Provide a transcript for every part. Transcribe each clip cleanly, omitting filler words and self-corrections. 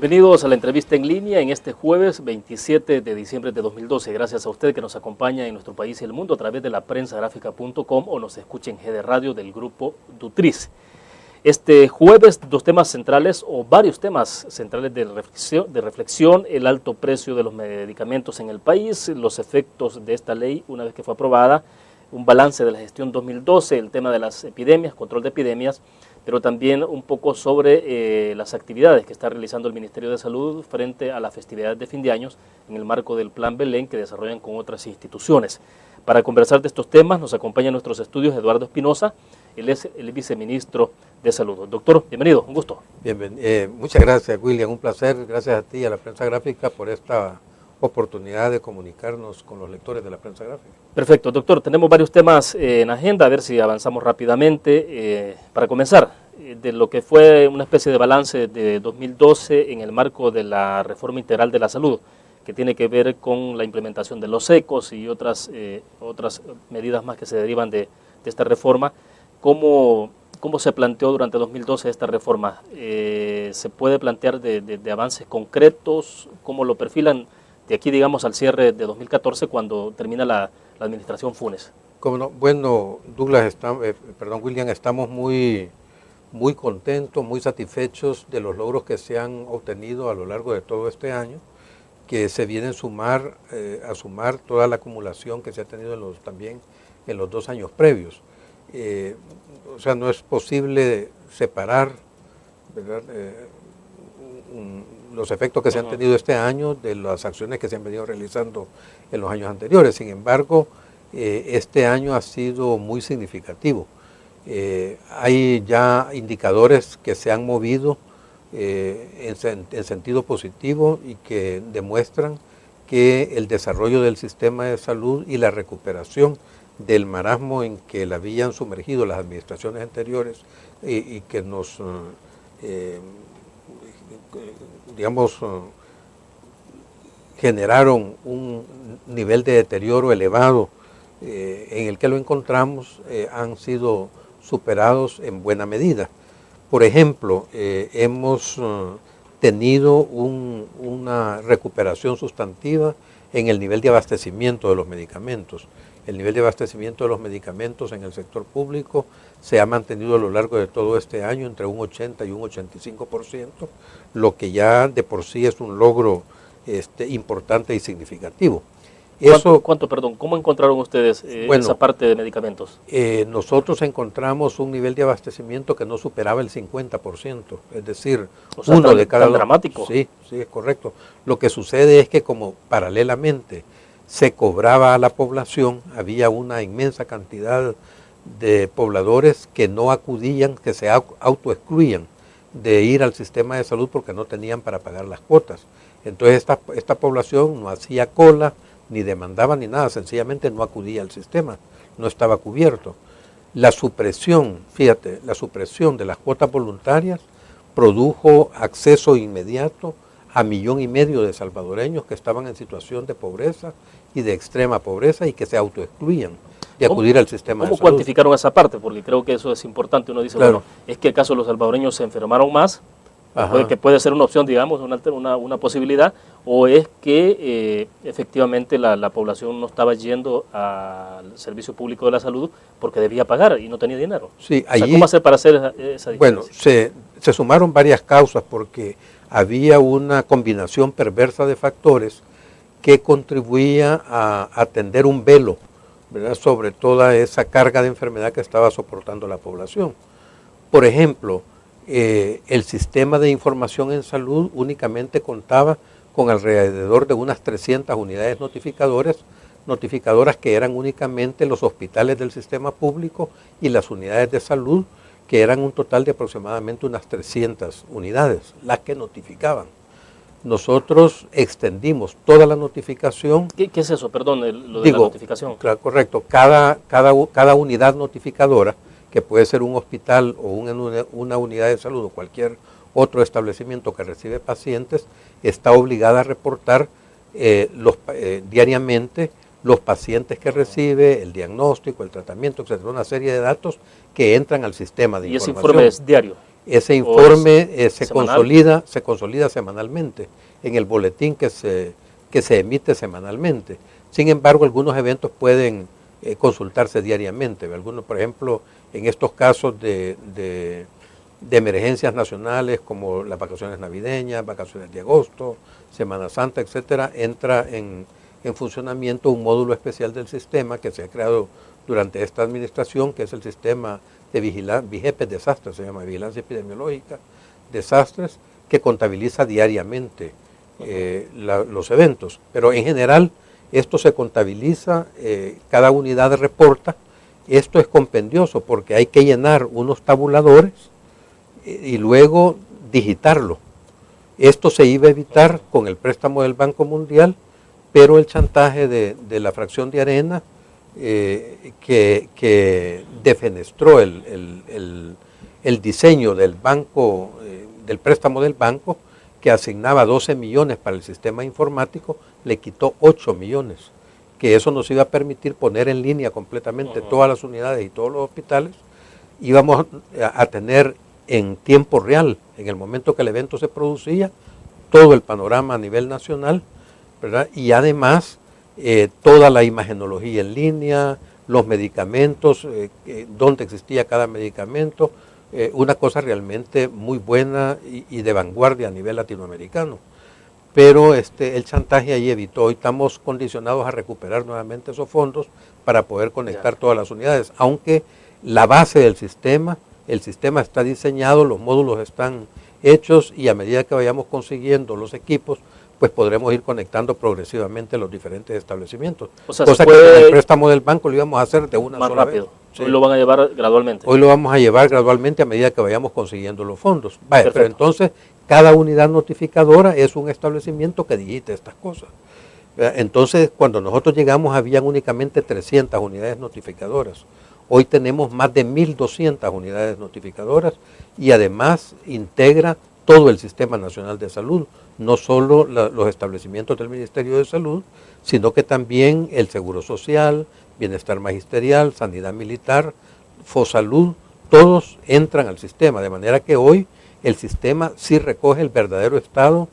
Bienvenidos a la entrevista en línea en este jueves 27 de diciembre de 2012. Gracias a usted que nos acompaña en nuestro país y el mundo a través de la prensagráfica.com o nos escuche en GD Radio del grupo Dutriz. Este jueves, dos temas centrales o varios temas centrales de reflexión, el alto precio de los medicamentos en el país, los efectos de esta ley una vez que fue aprobada, un balance de la gestión 2012, el tema de las epidemias, control de epidemias, pero también un poco sobre las actividades que está realizando el Ministerio de Salud frente a las festividades de fin de año en el marco del Plan Belén que desarrollan con otras instituciones. Para conversar de estos temas nos acompaña en nuestros estudios Eduardo Espinosa, él es el viceministro de Salud. Doctor, bienvenido, un gusto. Muchas gracias, William, un placer. Gracias a ti y a la prensa gráfica por esta oportunidad de comunicarnos con los lectores de la prensa gráfica. Perfecto, doctor, tenemos varios temas en agenda, a ver si avanzamos rápidamente. Para comenzar, de lo que fue una especie de balance de 2012 en el marco de la reforma integral de la salud, que tiene que ver con la implementación de los ECOS y otras medidas más que se derivan de esta reforma. ¿Cómo se planteó durante 2012 esta reforma? ¿Se puede plantear de avances concretos? ¿Cómo lo perfilan de aquí, digamos, al cierre de 2014 cuando termina la administración Funes? Bueno, William, estamos muy contentos, muy satisfechos de los logros que se han obtenido a lo largo de todo este año, que se vienen a sumar toda la acumulación que se ha tenido también en los 2 años previos. O sea, no es posible separar, ¿verdad?, los efectos que se han tenido este año de las acciones que se han venido realizando en los años anteriores. Sin embargo, este año ha sido muy significativo. Hay ya indicadores que se han movido en sentido positivo y que demuestran que el desarrollo del sistema de salud y la recuperación del marasmo en que la habían sumergido las administraciones anteriores y que nos, generaron un nivel de deterioro elevado en el que lo encontramos, han sido superados en buena medida. Por ejemplo, hemos tenido una recuperación sustantiva en el nivel de abastecimiento de los medicamentos. El nivel de abastecimiento de los medicamentos en el sector público se ha mantenido a lo largo de todo este año entre un 80 y un 85%, lo que ya de por sí es un logro importante y significativo. ¿Cómo encontraron ustedes esa parte de medicamentos? Nosotros encontramos un nivel de abastecimiento que no superaba el 50%, es decir, uno de cada dos. ¿Dramático? Sí, es correcto. Lo que sucede es que como paralelamente se cobraba a la población, había una inmensa cantidad de pobladores que no acudían, que se autoexcluían de ir al sistema de salud porque no tenían para pagar las cuotas. Entonces esta población no hacía cola, ni demandaba ni nada, sencillamente no acudía al sistema, no estaba cubierto. La supresión de las cuotas voluntarias produjo acceso inmediato a 1,5 millones de salvadoreños que estaban en situación de pobreza y de extrema pobreza y que se autoexcluían de acudir al sistema de salud. ¿Cómo cuantificaron esa parte? Porque creo que eso es importante. Uno dice, claro, bueno, ¿es que acaso los salvadoreños se enfermaron más? Que puede ser una opción, digamos, una posibilidad, o es que efectivamente la población no estaba yendo al servicio público de la salud porque debía pagar y no tenía dinero. Sí, ¿Cómo hacer para hacer esa diferencia? Bueno, se sumaron varias causas porque había una combinación perversa de factores que contribuía a atender un velo, ¿verdad?, sobre toda esa carga de enfermedad que estaba soportando la población. Por ejemplo, el sistema de información en salud únicamente contaba con alrededor de unas 300 unidades notificadoras que eran únicamente los hospitales del sistema público y las unidades de salud, que eran un total de aproximadamente unas 300 unidades, las que notificaban. Nosotros extendimos toda la notificación. ¿Qué es eso? Perdón, la notificación. Claro, correcto. Cada unidad notificadora, que puede ser un hospital o una unidad de salud o cualquier otro establecimiento que recibe pacientes, está obligada a reportar diariamente los pacientes que recibe, el diagnóstico, el tratamiento, etcétera, una serie de datos que entran al sistema de información. ¿Y ese informe es diario? Ese informe se semanal. consolida semanalmente en el boletín que se emite semanalmente. Sin embargo, algunos eventos pueden consultarse diariamente. Algunos, por ejemplo, en estos casos de emergencias nacionales como las vacaciones navideñas, vacaciones de agosto, Semana Santa, etcétera, entra en funcionamiento un módulo especial del sistema que se ha creado durante esta administración, que es el sistema de VIGEPES desastres, se llama Vigilancia Epidemiológica, desastres, que contabiliza diariamente los eventos. Pero en general esto se contabiliza, cada unidad reporta. Esto es compendioso porque hay que llenar unos tabuladores y luego digitarlo. Esto se iba a evitar con el préstamo del Banco Mundial, pero el chantaje de la fracción de arena que defenestró el diseño del banco, del préstamo del banco, que asignaba 12 millones para el sistema informático, le quitó 8 millones, que eso nos iba a permitir poner en línea completamente todas las unidades y todos los hospitales. Íbamos a tener en tiempo real, en el momento que el evento se producía, todo el panorama a nivel nacional, ¿verdad? Y además toda la imagenología en línea, los medicamentos, dónde existía cada medicamento, una cosa realmente muy buena y de vanguardia a nivel latinoamericano. Pero el chantaje ahí evitó. Hoy estamos condicionados a recuperar nuevamente esos fondos para poder conectar todas las unidades, aunque la base del sistema, el sistema está diseñado, los módulos están hechos y a medida que vayamos consiguiendo los equipos, pues podremos ir conectando progresivamente los diferentes establecimientos. O sea, cosa que con el préstamo del banco lo íbamos a hacer de una sola vez. Sí. Hoy lo van a llevar gradualmente. Hoy lo vamos a llevar gradualmente a medida que vayamos consiguiendo los fondos. Vaya, pero entonces cada unidad notificadora es un establecimiento que digita estas cosas. Entonces, cuando nosotros llegamos habían únicamente 300 unidades notificadoras. Hoy tenemos más de 1.200 unidades notificadoras y además integra todo el Sistema Nacional de Salud, no solo los establecimientos del Ministerio de Salud, sino que también el Seguro Social, Bienestar Magisterial, Sanidad Militar, Fosalud, todos entran al sistema, de manera que hoy el sistema sí recoge el verdadero estado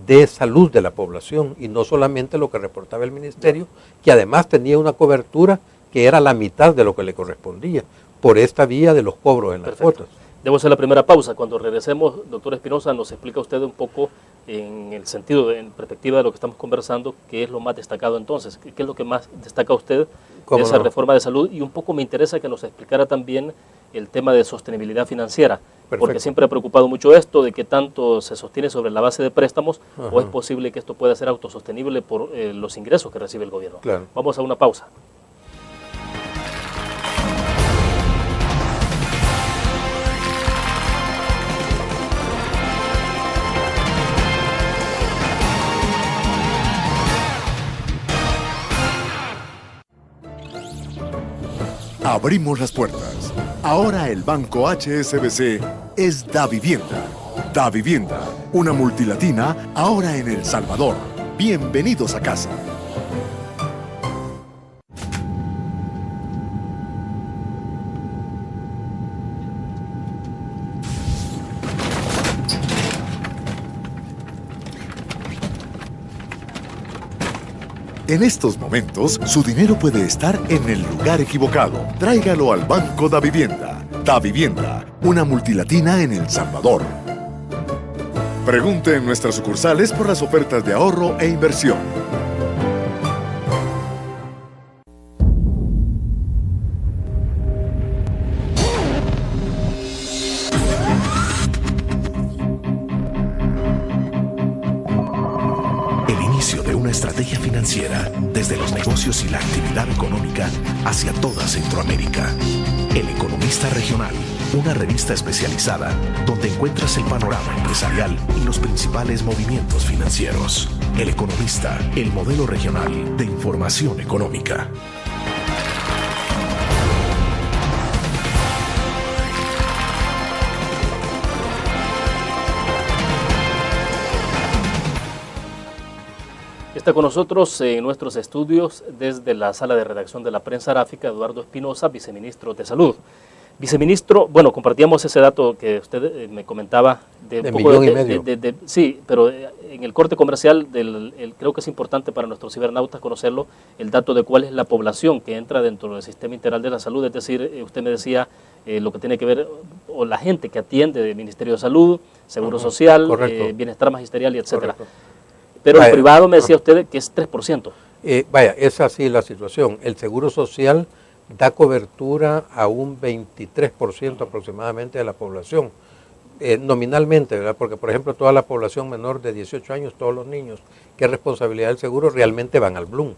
de salud de la población y no solamente lo que reportaba el Ministerio, que además tenía una cobertura que era la mitad de lo que le correspondía por esta vía de los cobros en las cuotas. Debo hacer la primera pausa. Cuando regresemos, doctor Espinosa, nos explica usted un poco en el sentido, en perspectiva de lo que estamos conversando, qué es lo más destacado entonces, qué es lo que más destaca usted de esa reforma de salud, y un poco me interesa que nos explicara también el tema de sostenibilidad financiera, porque siempre ha preocupado mucho esto de que tanto se sostiene sobre la base de préstamos o es posible que esto pueda ser autosostenible por los ingresos que recibe el gobierno. Claro. Vamos a una pausa. Abrimos las puertas. Ahora el Banco HSBC es Davivienda. Davivienda, una multilatina ahora en El Salvador. Bienvenidos a casa. En estos momentos, su dinero puede estar en el lugar equivocado. Tráigalo al Banco Davivienda. Davivienda, una multilatina en El Salvador. Pregunte en nuestras sucursales por las ofertas de ahorro e inversión. Estrategia financiera desde los negocios y la actividad económica hacia toda Centroamérica. El Economista Regional, una revista especializada donde encuentras el panorama empresarial y los principales movimientos financieros. El Economista, el modelo regional de información económica. Está con nosotros en nuestros estudios desde la sala de redacción de la prensa gráfica Eduardo Espinosa, viceministro de Salud. Viceministro, bueno, compartíamos ese dato que usted me comentaba de un poco millón y medio. Sí, pero en el corte comercial creo que es importante para nuestros cibernautas conocerlo, el dato de cuál es la población que entra dentro del sistema integral de la salud, es decir, usted me decía lo que tiene que ver, o la gente que atiende del Ministerio de Salud, Seguro Social, Bienestar Magisterial y etcétera. Correcto. Pero el privado me decía usted que es 3%. Es así la situación. El Seguro Social da cobertura a un 23% aproximadamente de la población, nominalmente, ¿verdad? Porque por ejemplo toda la población menor de 18 años, todos los niños que es responsabilidad del seguro, realmente van al Blum,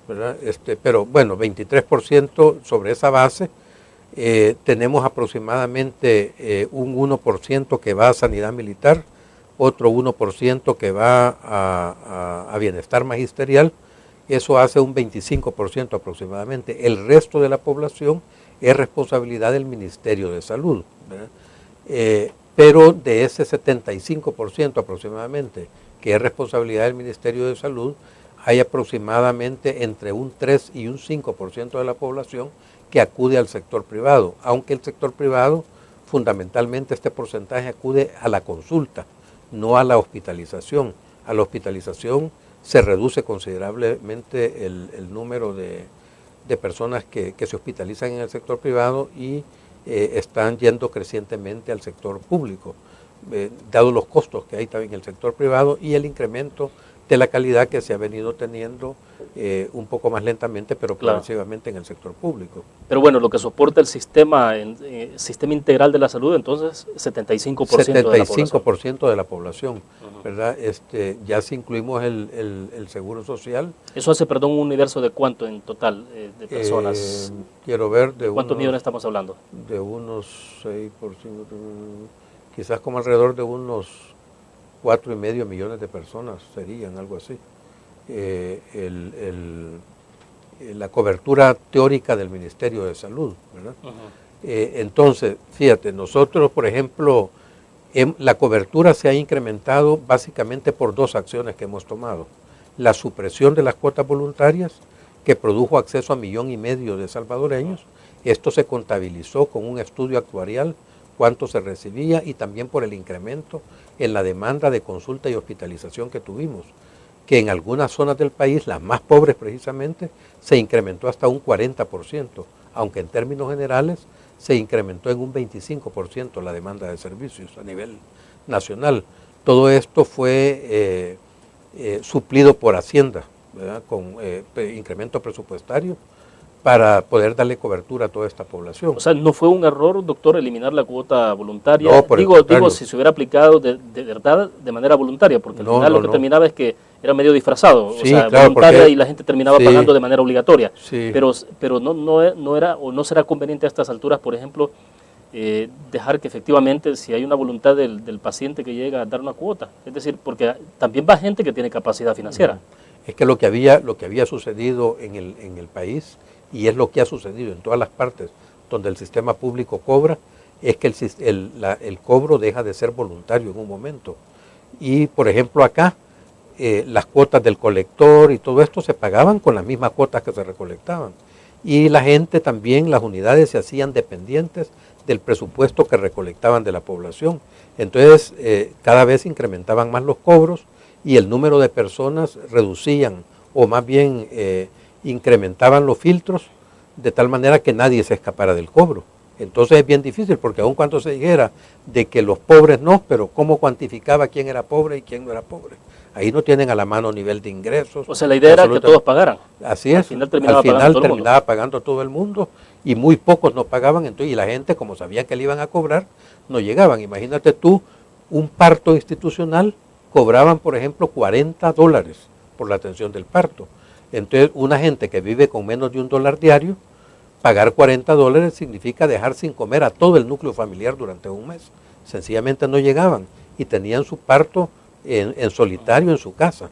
¿verdad? Pero bueno, 23% sobre esa base. Tenemos aproximadamente un 1% que va a sanidad militar, otro 1% que va a bienestar magisterial. Eso hace un 25% aproximadamente. El resto de la población es responsabilidad del Ministerio de Salud, pero de ese 75% aproximadamente, que es responsabilidad del Ministerio de Salud, hay aproximadamente entre un 3 y un 5% de la población que acude al sector privado, aunque el sector privado, fundamentalmente este porcentaje acude a la consulta, no a la hospitalización. A la hospitalización se reduce considerablemente el número de personas que se hospitalizan en el sector privado y están yendo crecientemente al sector público, dado los costos que hay también en el sector privado y el incremento de la calidad que se ha venido teniendo un poco más lentamente, pero progresivamente en el sector público. Pero bueno, lo que soporta el sistema integral de la salud, entonces, 75% de la población, ¿verdad? Ya si incluimos el seguro social. Eso hace, perdón, un universo de cuánto en total de personas. Quiero ver de ¿cuántos millones estamos hablando? De unos 6 por 5, quizás como alrededor de unos 4,5 millones de personas serían, algo así. La cobertura teórica del Ministerio de Salud, ¿verdad? Entonces, fíjate, nosotros, por ejemplo, la cobertura se ha incrementado básicamente por dos acciones que hemos tomado. La supresión de las cuotas voluntarias, que produjo acceso a 1,5 millones de salvadoreños. Esto se contabilizó con un estudio actuarial, cuánto se recibía, y también por el incremento en la demanda de consulta y hospitalización que tuvimos, que en algunas zonas del país, las más pobres precisamente, se incrementó hasta un 40%, aunque en términos generales se incrementó en un 25% la demanda de servicios a nivel nacional. Todo esto fue suplido por Hacienda, ¿verdad? Con incremento presupuestario, para poder darle cobertura a toda esta población. O sea, ¿no fue un error, doctor, eliminar la cuota voluntaria? No, digo, si se hubiera aplicado de verdad de manera voluntaria, porque al final lo que terminaba es que era medio disfrazado, sí, o sea, claro, voluntaria, y la gente terminaba pagando de manera obligatoria. Sí. Pero no era, o no será conveniente a estas alturas, por ejemplo, dejar que efectivamente, si hay una voluntad del paciente que llega a dar una cuota, es decir, porque también va gente que tiene capacidad financiera. Es que lo que había sucedido en el país, y es lo que ha sucedido en todas las partes donde el sistema público cobra, es que el cobro deja de ser voluntario en un momento. Y por ejemplo acá, las cuotas del colector y todo esto se pagaban con las mismas cuotas que se recolectaban. Y la gente también, las unidades se hacían dependientes del presupuesto que recolectaban de la población. Entonces cada vez incrementaban más los cobros y el número de personas reducían, o más bien incrementaban los filtros de tal manera que nadie se escapara del cobro. Entonces es bien difícil, porque aun cuando se dijera de que los pobres no, pero ¿cómo cuantificaba quién era pobre y quién no era pobre? Ahí no tienen a la mano nivel de ingresos. O sea, la idea era que todos pagaran. Así es. Al final terminaba pagando todo el mundo, y muy pocos no pagaban. Entonces, y la gente, como sabía que le iban a cobrar, no llegaban. Imagínate tú, un parto institucional, cobraban, por ejemplo, $40 por la atención del parto. Entonces, una gente que vive con menos de $1 diario, pagar $40 significa dejar sin comer a todo el núcleo familiar durante un mes. Sencillamente no llegaban y tenían su parto en solitario en su casa,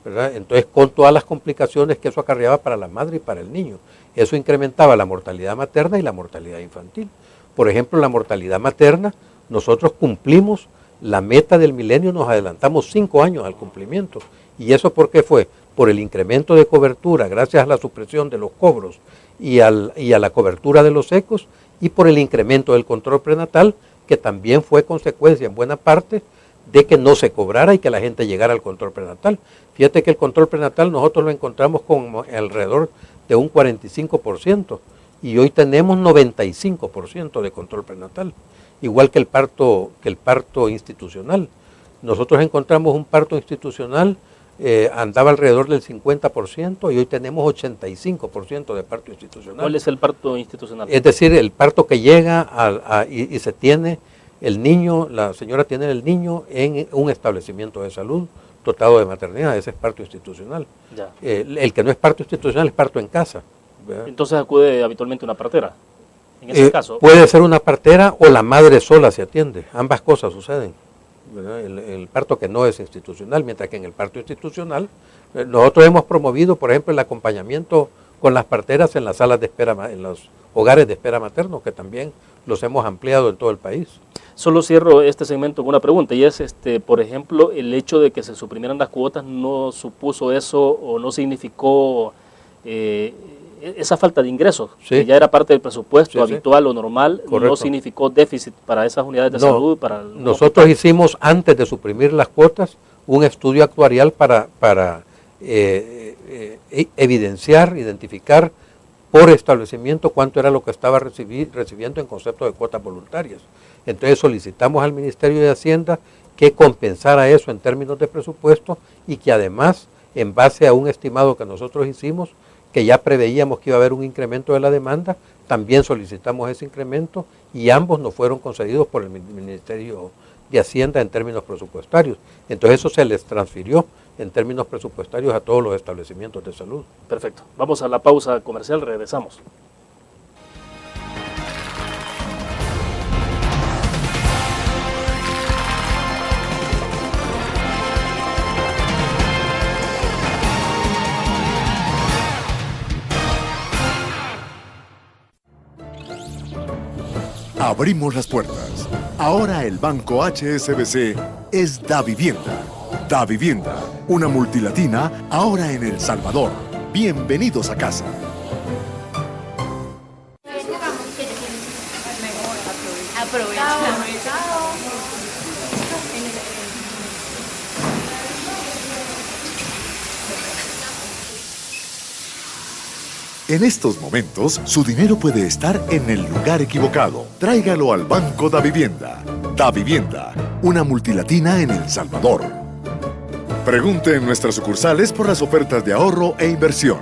¿verdad? Entonces, con todas las complicaciones que eso acarreaba para la madre y para el niño. Eso incrementaba la mortalidad materna y la mortalidad infantil. Por ejemplo, la mortalidad materna, nosotros cumplimos la meta del milenio, nos adelantamos 5 años al cumplimiento. ¿Y eso por qué fue? Por el incremento de cobertura, gracias a la supresión de los cobros y a la cobertura de los ecos, y por el incremento del control prenatal, que también fue consecuencia en buena parte de que no se cobrara y que la gente llegara al control prenatal. Fíjate que el control prenatal nosotros lo encontramos con alrededor de un 45% y hoy tenemos 95% de control prenatal, igual que el parto institucional. Nosotros encontramos un parto institucional, andaba alrededor del 50% y hoy tenemos 85% de parto institucional. ¿Cuál es el parto institucional? Es decir, el parto que llega y se tiene el niño, la señora tiene el niño en un establecimiento de salud dotado de maternidad, ese es parto institucional. Ya. El que no es parto institucional es parto en casa. ¿Verdad? Entonces acude habitualmente una partera. En ese caso. Puede ser una partera o la madre sola se atiende, ambas cosas suceden. El parto que no es institucional, mientras que en el parto institucional nosotros hemos promovido, por ejemplo, el acompañamiento con las parteras en las salas de espera, en los hogares de espera materno, que también los hemos ampliado en todo el país. Solo cierro este segmento con una pregunta, y es, por ejemplo, el hecho de que se suprimieran las cuotas, ¿no supuso eso o no significó esa falta de ingresos? Sí. Que ya era parte del presupuesto Sí, habitual o normal, correcto. ¿no significó déficit para esas unidades de No, salud? nosotros hicimos, antes de suprimir las cuotas, un estudio actuarial para evidenciar, identificar por establecimiento cuánto era lo que estaba recibiendo en concepto de cuotas voluntarias. Entonces solicitamos al Ministerio de Hacienda que compensara eso en términos de presupuesto y que además, en base a un estimado que nosotros hicimos, que ya preveíamos que iba a haber un incremento de la demanda, también solicitamos ese incremento y ambos nos fueron concedidos por el Ministerio de Hacienda en términos presupuestarios. Entonces eso se les transfirió en términos presupuestarios a todos los establecimientos de salud. Perfecto. Vamos a la pausa comercial, regresamos. Abrimos las puertas. Ahora el banco HSBC es Davivienda. Davivienda, una multilatina ahora en El Salvador. Bienvenidos a casa. En estos momentos, su dinero puede estar en el lugar equivocado. Tráigalo al Banco Davivienda. Davivienda, una multilatina en El Salvador. Pregunte en nuestras sucursales por las ofertas de ahorro e inversión.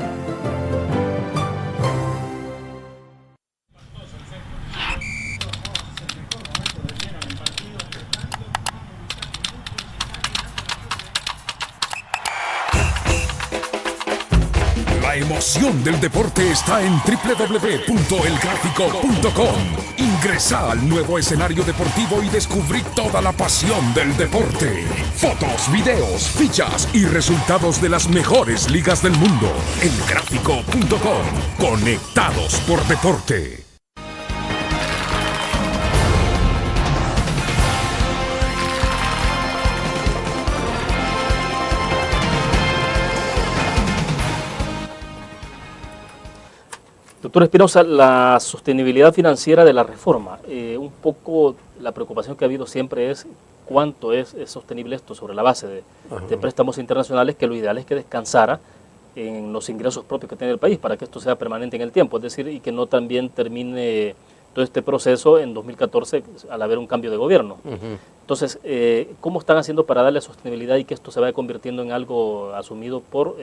La emoción del deporte está en www.elgráfico.com. Ingresa al nuevo escenario deportivo y descubrí toda la pasión del deporte. Fotos, videos, fichas y resultados de las mejores ligas del mundo. Elgráfico.com. Conectados por deporte. Doctor Espinosa, la sostenibilidad financiera de la reforma, un poco la preocupación que ha habido siempre es cuánto es sostenible esto sobre la base de préstamos internacionales, que lo ideal es que descansara en los ingresos propios que tiene el país para que esto sea permanente en el tiempo, es decir, y que no también termine todo este proceso en 2014 al haber un cambio de gobierno. Entonces, ¿cómo están haciendo para darle sostenibilidad y que esto se vaya convirtiendo en algo asumido por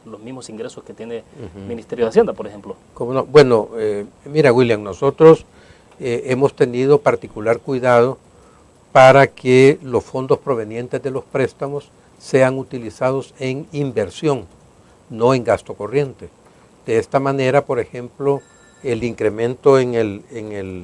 los mismos ingresos que tiene el Ministerio de Hacienda, por ejemplo? ¿Cómo no? Bueno, mira, William, nosotros hemos tenido particular cuidado para que los fondos provenientes de los préstamos sean utilizados en inversión, no en gasto corriente. De esta manera, por ejemplo, el incremento en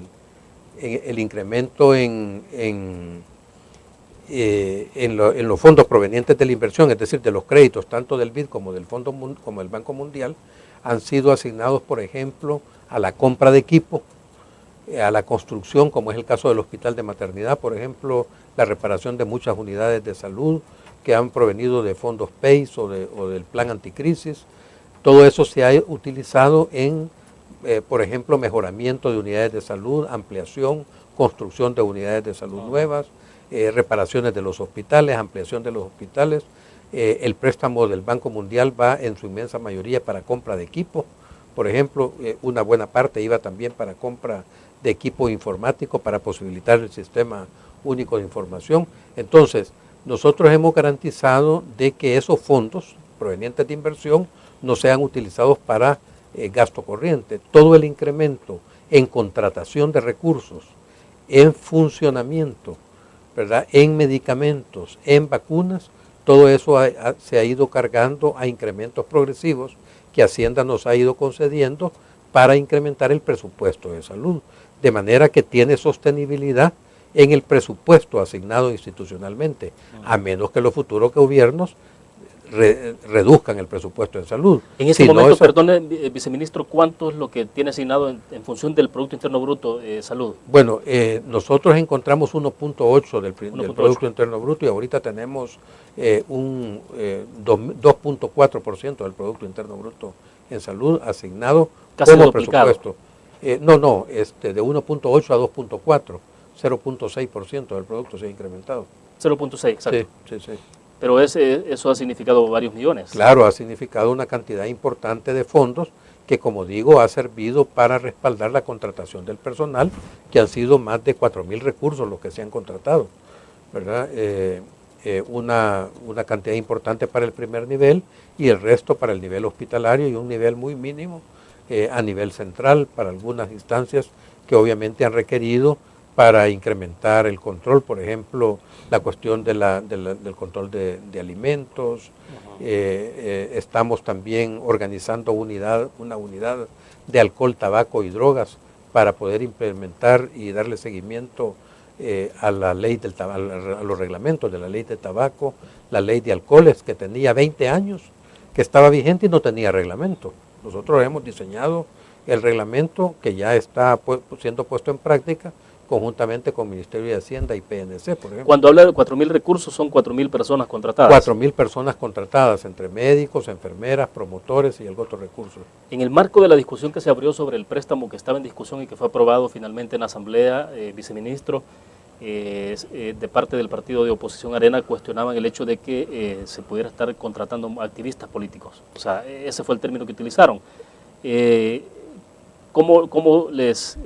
los fondos provenientes de la inversión, es decir, de los créditos tanto del BID como del como del Banco Mundial, han sido asignados, por ejemplo, a la compra de equipo, a la construcción, como es el caso del Hospital de Maternidad, por ejemplo, la reparación de muchas unidades de salud que han provenido de fondos PACE o del Plan Anticrisis. Todo eso se ha utilizado en por ejemplo, mejoramiento de unidades de salud, ampliación, construcción de unidades de salud nuevas, reparaciones de los hospitales, ampliación de los hospitales. El préstamo del Banco Mundial va en su inmensa mayoría para compra de equipo. Por ejemplo, una buena parte iba también para compra de equipo informático para posibilitar el sistema único de información. Entonces, nosotros hemos garantizado de que esos fondos provenientes de inversión no sean utilizados para gasto corriente. Todo el incremento en contratación de recursos, en funcionamiento, ¿verdad?, en medicamentos, en vacunas, todo eso se ha ido cargando a incrementos progresivos que Hacienda nos ha ido concediendo para incrementar el presupuesto de salud, de manera que tiene sostenibilidad en el presupuesto asignado institucionalmente, a menos que los futuros gobiernos reduzcan el presupuesto en salud. En este momento, perdone, viceministro, ¿cuánto es lo que tiene asignado en función del Producto Interno Bruto salud? Bueno, nosotros encontramos 1.8 del Producto Interno Bruto y ahorita tenemos un 2.4% del Producto Interno Bruto en salud asignado casi como duplicado. presupuesto. De 1.8 a 2.4, 0.6% del producto se ha incrementado. 0.6, exacto. Sí. Pero eso ha significado varios millones. Claro, ha significado una cantidad importante de fondos que, como digo, ha servido para respaldar la contratación del personal, que han sido más de 4.000 recursos los que se han contratado, ¿verdad? Una cantidad importante para el primer nivel y el resto para el nivel hospitalario y un nivel muy mínimo a nivel central para algunas instancias que obviamente han requerido para incrementar el control, por ejemplo, la cuestión del control de alimentos. Estamos también organizando una unidad de alcohol, tabaco y drogas para poder implementar y darle seguimiento a la ley a los reglamentos de la ley de tabaco, la ley de alcoholes, que tenía 20 años, que estaba vigente y no tenía reglamento. Nosotros hemos diseñado el reglamento que ya está siendo puesto en práctica conjuntamente con el Ministerio de Hacienda y PNC, por ejemplo. Cuando habla de 4.000 recursos, son 4.000 personas contratadas. 4.000 personas contratadas, entre médicos, enfermeras, promotores y el otro recurso. En el marco de la discusión que se abrió sobre el préstamo que estaba en discusión y que fue aprobado finalmente en Asamblea, viceministro, de parte del partido de oposición Arena cuestionaban el hecho de que se pudiera estar contratando activistas políticos. O sea, ese fue el término que utilizaron. ¿Cómo les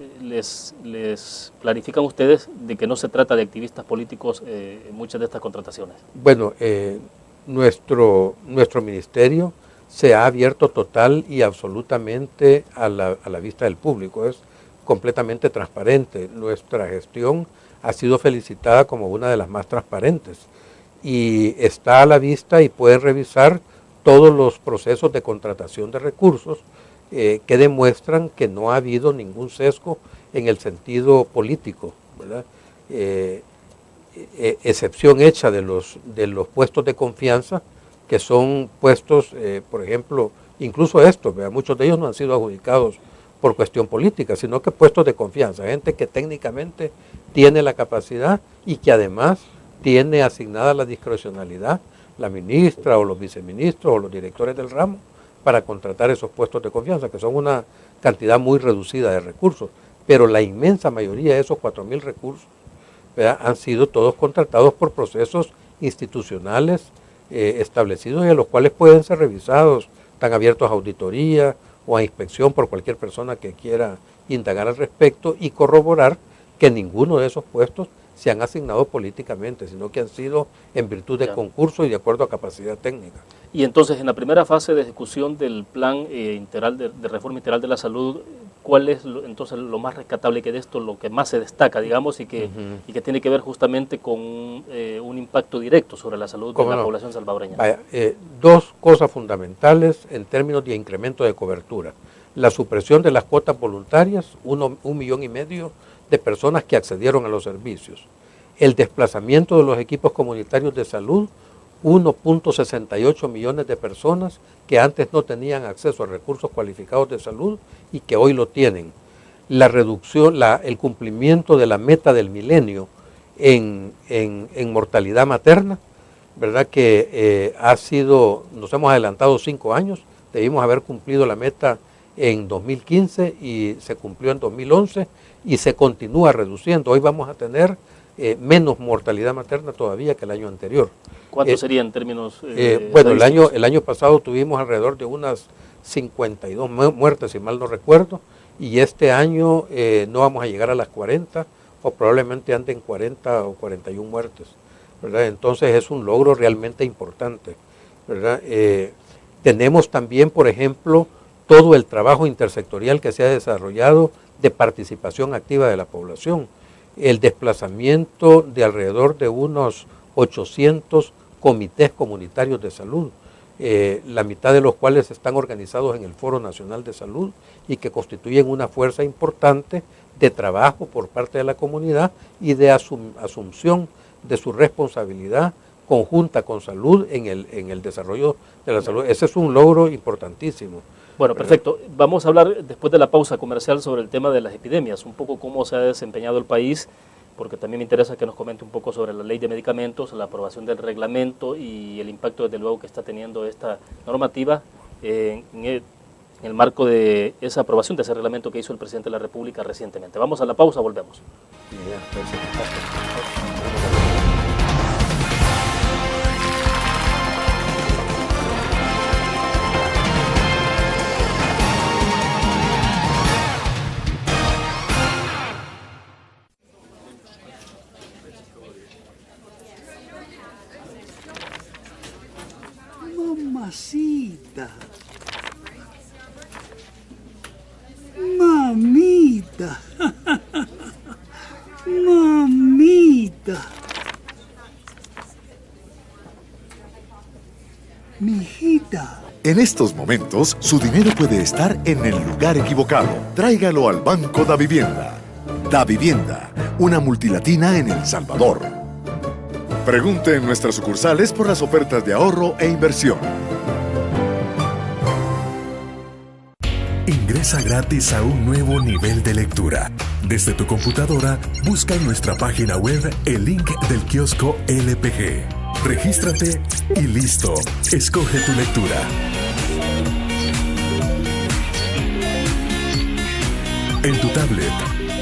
clarifican ustedes de que no se trata de activistas políticos en muchas de estas contrataciones? Bueno, nuestro ministerio se ha abierto total y absolutamente a la vista del público, es completamente transparente. Nuestra gestión ha sido felicitada como una de las más transparentes y está a la vista y pueden revisar todos los procesos de contratación de recursos que demuestran que no ha habido ningún sesgo en el sentido político, ¿verdad? Excepción hecha de los puestos de confianza, que son puestos, por ejemplo, incluso estos, ¿verdad? Muchos de ellos no han sido adjudicados por cuestión política, sino que puestos de confianza, gente que técnicamente tiene la capacidad y que además tiene asignada la discrecionalidad, la ministra o los viceministros o los directores del ramo, para contratar esos puestos de confianza, que son una cantidad muy reducida de recursos, pero la inmensa mayoría de esos 4.000 recursos, ¿verdad?, han sido todos contratados por procesos institucionales establecidos y a los cuales pueden ser revisados, están abiertos a auditoría o a inspección por cualquier persona que quiera indagar al respecto y corroborar que ninguno de esos puestos se han asignado políticamente, sino que han sido en virtud de concurso y de acuerdo a capacidad técnica. Y entonces, en la primera fase de ejecución del plan integral de reforma integral de la salud, ¿cuál es entonces lo más rescatable que de esto, lo que más se destaca, digamos, y que tiene que ver justamente con un impacto directo sobre la salud de la población salvadoreña? Vaya, dos cosas fundamentales en términos de incremento de cobertura. La supresión de las cuotas voluntarias, 1,5 millones de personas que accedieron a los servicios. El desplazamiento de los equipos comunitarios de salud, 1.68 millones de personas que antes no tenían acceso a recursos cualificados de salud y que hoy lo tienen. La reducción, el cumplimiento de la meta del milenio en mortalidad materna, ¿verdad?, que nos hemos adelantado 5 años, debimos haber cumplido la meta en 2015 y se cumplió en 2011 y se continúa reduciendo. Hoy vamos a tener menos mortalidad materna todavía que el año anterior. ¿Cuánto sería en términos bueno, el año pasado tuvimos alrededor de unas 52 muertes, si mal no recuerdo, y este año no vamos a llegar a las 40, o probablemente anden 40 o 41 muertes, ¿verdad? Entonces es un logro realmente importante, ¿verdad? Tenemos también, por ejemplo, todo el trabajo intersectorial que se ha desarrollado de participación activa de la población, el desplazamiento de alrededor de unos 800 comités comunitarios de salud, la mitad de los cuales están organizados en el Foro Nacional de Salud y que constituyen una fuerza importante de trabajo por parte de la comunidad y de asunción de su responsabilidad conjunta con salud en el desarrollo de la salud. Ese es un logro importantísimo. Bueno, perfecto. Vamos a hablar después de la pausa comercial sobre el tema de las epidemias, un poco cómo se ha desempeñado el país, porque también me interesa que nos comente un poco sobre la ley de medicamentos, la aprobación del reglamento y el impacto desde luego que está teniendo esta normativa en el marco de esa aprobación de ese reglamento que hizo el presidente de la República recientemente. Vamos a la pausa, volvemos. Mamacita. Mamita. Mamita. Mijita. En estos momentos, su dinero puede estar en el lugar equivocado. Tráigalo al Banco Da Vivienda. Da Vivienda, una multilatina en El Salvador. Pregunte en nuestras sucursales por las ofertas de ahorro e inversión. Ingresa gratis a un nuevo nivel de lectura. Desde tu computadora, busca en nuestra página web el link del kiosco LPG. Regístrate y listo. Escoge tu lectura. En tu tablet,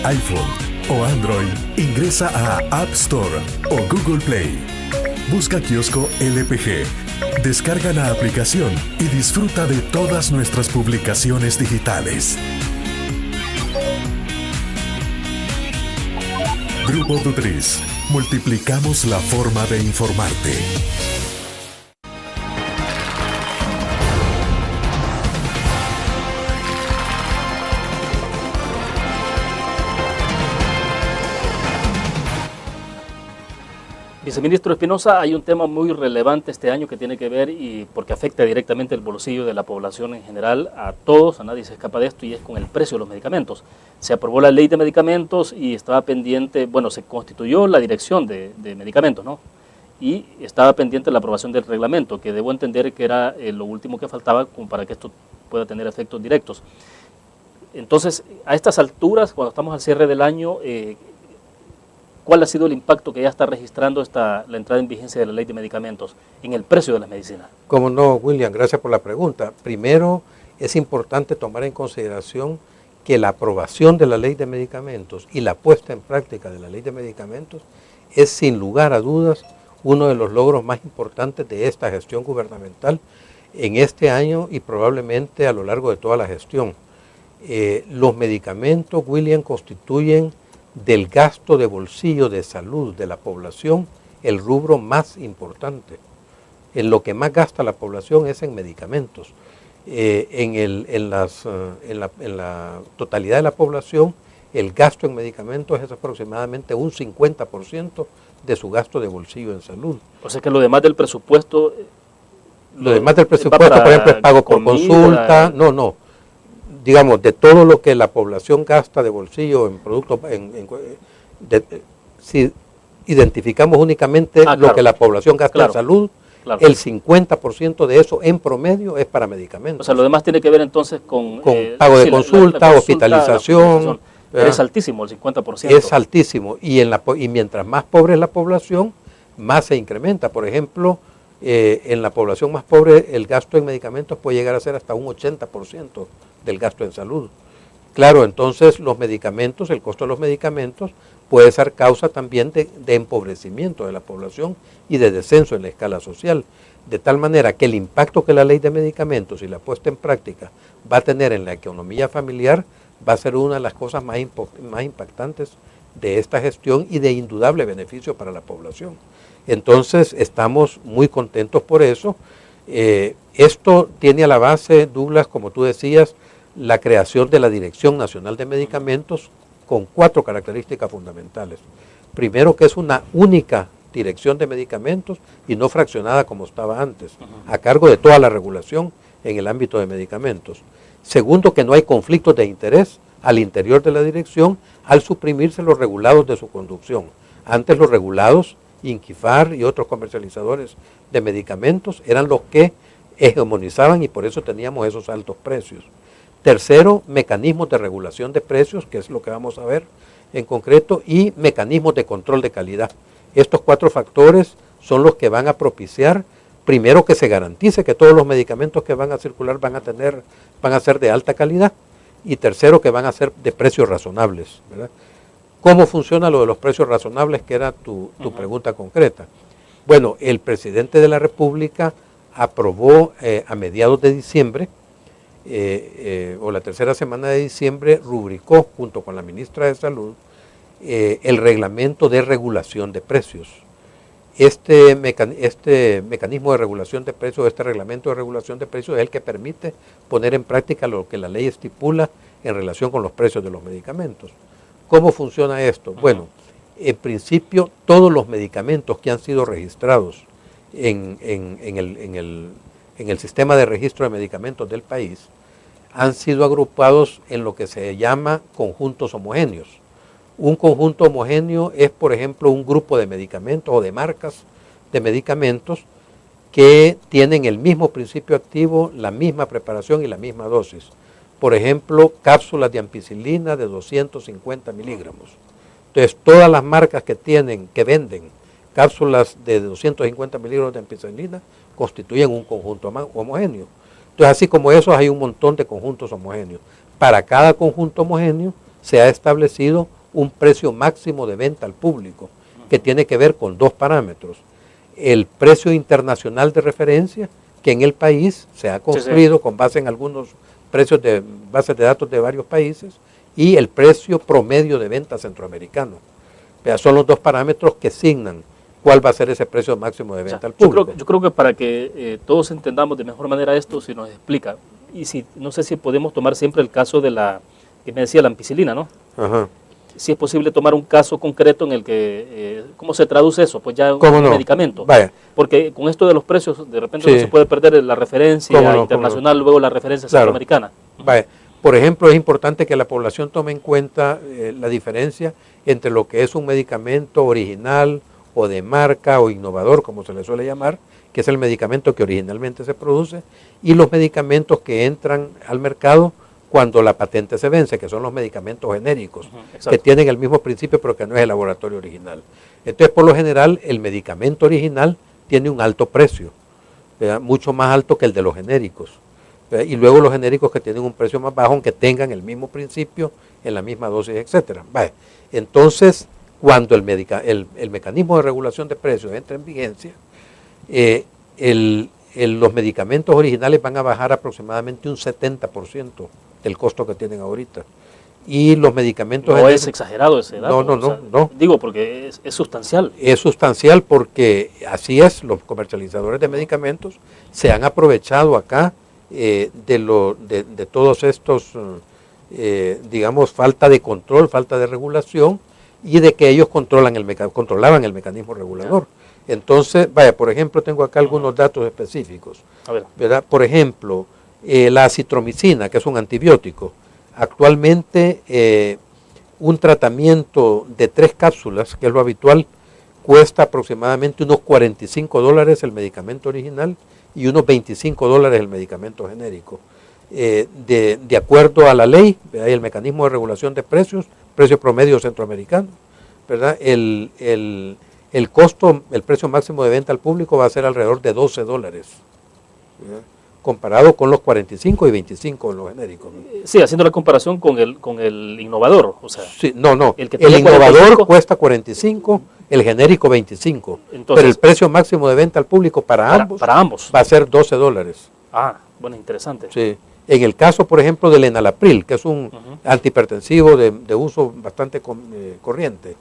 iPhone o Android, ingresa a App Store o Google Play. Busca Kiosco LPG. Descarga la aplicación y disfruta de todas nuestras publicaciones digitales. Grupo Dutriz. Multiplicamos la forma de informarte. Viceministro Espinosa, hay un tema muy relevante este año que tiene que ver y porque afecta directamente el bolsillo de la población en general, a todos, a nadie se escapa de esto, y es con el precio de los medicamentos. Se aprobó la ley de medicamentos y estaba pendiente, bueno, se constituyó la dirección de medicamentos, ¿no? Y estaba pendiente la aprobación del reglamento, que debo entender que era lo último que faltaba como para que esto pueda tener efectos directos. Entonces, a estas alturas, cuando estamos al cierre del año, ¿cuál ha sido el impacto que ya está registrando la entrada en vigencia de la ley de medicamentos en el precio de las medicinas? Cómo no, William, gracias por la pregunta. Primero, es importante tomar en consideración que la aprobación de la ley de medicamentos y la puesta en práctica de la ley de medicamentos es sin lugar a dudas uno de los logros más importantes de esta gestión gubernamental en este año y probablemente a lo largo de toda la gestión. Los medicamentos, William, constituyen del gasto de bolsillo de salud de la población el rubro más importante. En lo que más gasta la población es en medicamentos. En la totalidad de la población, el gasto en medicamentos es aproximadamente un 50% de su gasto de bolsillo en salud. O sea que lo demás del presupuesto... Lo demás del presupuesto, por ejemplo, es pago por consulta, digamos, de todo lo que la población gasta de bolsillo en productos, si identificamos únicamente lo que la población gasta en salud, el 50% de eso en promedio es para medicamentos. O sea, lo demás tiene que ver entonces con pago de consulta, hospitalización. Es altísimo el 50%. Es altísimo y mientras más pobre es la población, más se incrementa. Por ejemplo, en la población más pobre el gasto en medicamentos puede llegar a ser hasta un 80% del gasto en salud. Claro, entonces los medicamentos, el costo de los medicamentos puede ser causa también de empobrecimiento de la población y de descenso en la escala social, de tal manera que el impacto que la ley de medicamentos y la puesta en práctica va a tener en la economía familiar va a ser una de las cosas más impactantes de esta gestión y de indudable beneficio para la población. Entonces estamos muy contentos por eso. Esto tiene a la base, Douglas, como tú decías, la creación de la Dirección Nacional de Medicamentos con 4 características fundamentales. Primero, que es una única dirección de medicamentos y no fraccionada como estaba antes, a cargo de toda la regulación en el ámbito de medicamentos. Segundo, que no hay conflictos de interés al interior de la dirección al suprimirse los regulados de su conducción. Antes los regulados, Inquifar y otros comercializadores de medicamentos, eran los que hegemonizaban y por eso teníamos esos altos precios. Tercero, mecanismos de regulación de precios, que es lo que vamos a ver en concreto, y mecanismos de control de calidad. Estos 4 factores son los que van a propiciar, primero, que se garantice que todos los medicamentos que van a circular van a ser de alta calidad, y tercero, que van a ser de precios razonables, ¿verdad? ¿Cómo funciona lo de los precios razonables, que era tu pregunta concreta? Bueno, el presidente de la República aprobó a mediados de diciembre, o la tercera semana de diciembre, rubricó junto con la ministra de Salud el reglamento de regulación de precios. Este mecanismo de regulación de precios, este reglamento de regulación de precios es el que permite poner en práctica lo que la ley estipula en relación con los precios de los medicamentos. ¿Cómo funciona esto? Bueno, en principio todos los medicamentos que han sido registrados en el sistema de registro de medicamentos del país han sido agrupados en lo que se llama conjuntos homogéneos. Un conjunto homogéneo es, por ejemplo, un grupo de medicamentos o de marcas de medicamentos que tienen el mismo principio activo, la misma preparación y la misma dosis. Por ejemplo, cápsulas de ampicilina de 250 miligramos. Entonces, todas las marcas que venden cápsulas de 250 miligramos de ampicilina constituyen un conjunto homogéneo. Entonces, así como esos, hay un montón de conjuntos homogéneos. Para cada conjunto homogéneo se ha establecido un precio máximo de venta al público, que tiene que ver con 2 parámetros. El precio internacional de referencia, que en el país se ha construido con base en algunos precios de bases de datos de varios países, y el precio promedio de venta centroamericano. Son los 2 parámetros que asignan cuál va a ser ese precio máximo de venta al público. Yo creo que para que todos entendamos de mejor manera esto, si nos explica, y no sé si podemos tomar siempre el caso de que me decía la ampicilina, ¿no? Ajá. Si es posible tomar un caso concreto en el que, ¿cómo se traduce eso? Pues ya un medicamento. Vaya. Porque con esto de los precios, de repente no se puede perder la referencia internacional, luego la referencia centroamericana. Vaya. Por ejemplo, es importante que la población tome en cuenta la diferencia entre lo que es un medicamento original o de marca o innovador, como se le suele llamar, que es el medicamento que originalmente se produce, y los medicamentos que entran al mercado cuando la patente se vence, que son los medicamentos genéricos, que tienen el mismo principio pero que no es el laboratorio original. Entonces, por lo general, el medicamento original tiene un alto precio, ¿verdad? Mucho más alto que el de los genéricos, ¿verdad? Y luego los genéricos que tienen un precio más bajo, aunque tengan el mismo principio, en la misma dosis, etcétera. Vale. Entonces, cuando el mecanismo de regulación de precios entra en vigencia, los medicamentos originales van a bajar aproximadamente un 70% del costo que tienen ahorita. Y los medicamentos... No es exagerado ese dato. No. Digo, porque es sustancial. Es sustancial porque así es, los comercializadores de medicamentos se han aprovechado acá de todos estos, digamos, falta de control, falta de regulación, y de que ellos controlaban el mecanismo regulador. Entonces, vaya, por ejemplo, tengo acá algunos datos específicos. A ver. ¿Verdad? Por ejemplo, la acitromicina, que es un antibiótico. Actualmente, un tratamiento de 3 cápsulas, que es lo habitual, cuesta aproximadamente unos $45 el medicamento original y unos $25 el medicamento genérico. De acuerdo a la ley, ¿verdad? El mecanismo de regulación de precios, precio promedio centroamericano, ¿verdad? El costo, el precio máximo de venta al público va a ser alrededor de $12. ¿Verdad? comparado con los 45 y 25 en los genéricos. Sí, haciendo la comparación con el innovador, o sea. Sí, no, el innovador 45, cuesta 45, el genérico 25, entonces, pero el precio máximo de venta al público para ambos va a ser $12. Ah, bueno, interesante. Sí. En el caso, por ejemplo, del enalapril, que es un antihipertensivo de uso bastante corriente,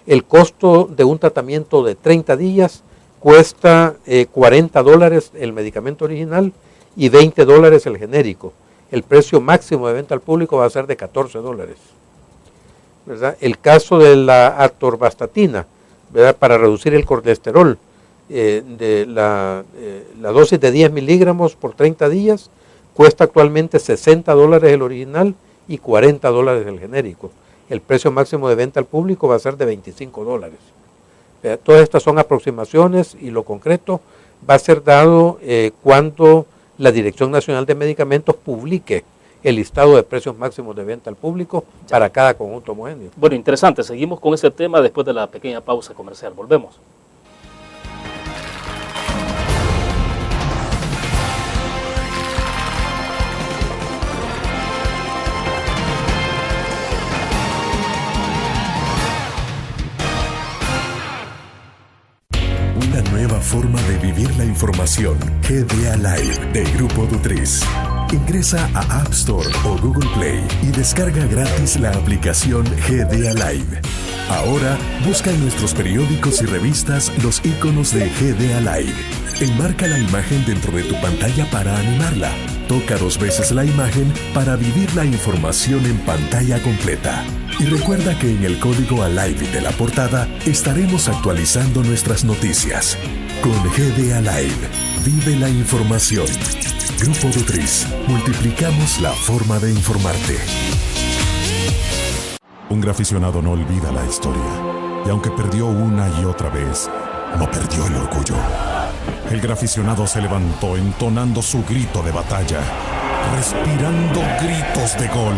el costo de un tratamiento de 30 días cuesta $40 el medicamento original y $20 el genérico. El precio máximo de venta al público va a ser de $14. ¿Verdad? El caso de la atorvastatina, ¿verdad? Para reducir el colesterol, de la dosis de 10 miligramos por 30 días, cuesta actualmente $60 el original y $40 el genérico. El precio máximo de venta al público va a ser de $25. Todas estas son aproximaciones y lo concreto va a ser dado cuando la Dirección Nacional de Medicamentos publique el listado de precios máximos de venta al público para cada conjunto homogéneo. Bueno, interesante. Seguimos con ese tema después de la pequeña pausa comercial. Volvemos. Una nueva forma de vivir la información. GDA Live de Grupo Dutriz. Ingresa a App Store o Google Play y descarga gratis la aplicación GDA Live. Ahora busca en nuestros periódicos y revistas los iconos de GDA Live. Enmarca la imagen dentro de tu pantalla para animarla. Toca 2 veces la imagen para vivir la información en pantalla completa. Y recuerda que en el código ALIVE de la portada estaremos actualizando nuestras noticias. Con GDA Live, vive la información. Grupo Dutriz, multiplicamos la forma de informarte. Un graficionado no olvida la historia. Y aunque perdió una y otra vez, no perdió el orgullo. El graficionado se levantó entonando su grito de batalla, respirando gritos de gol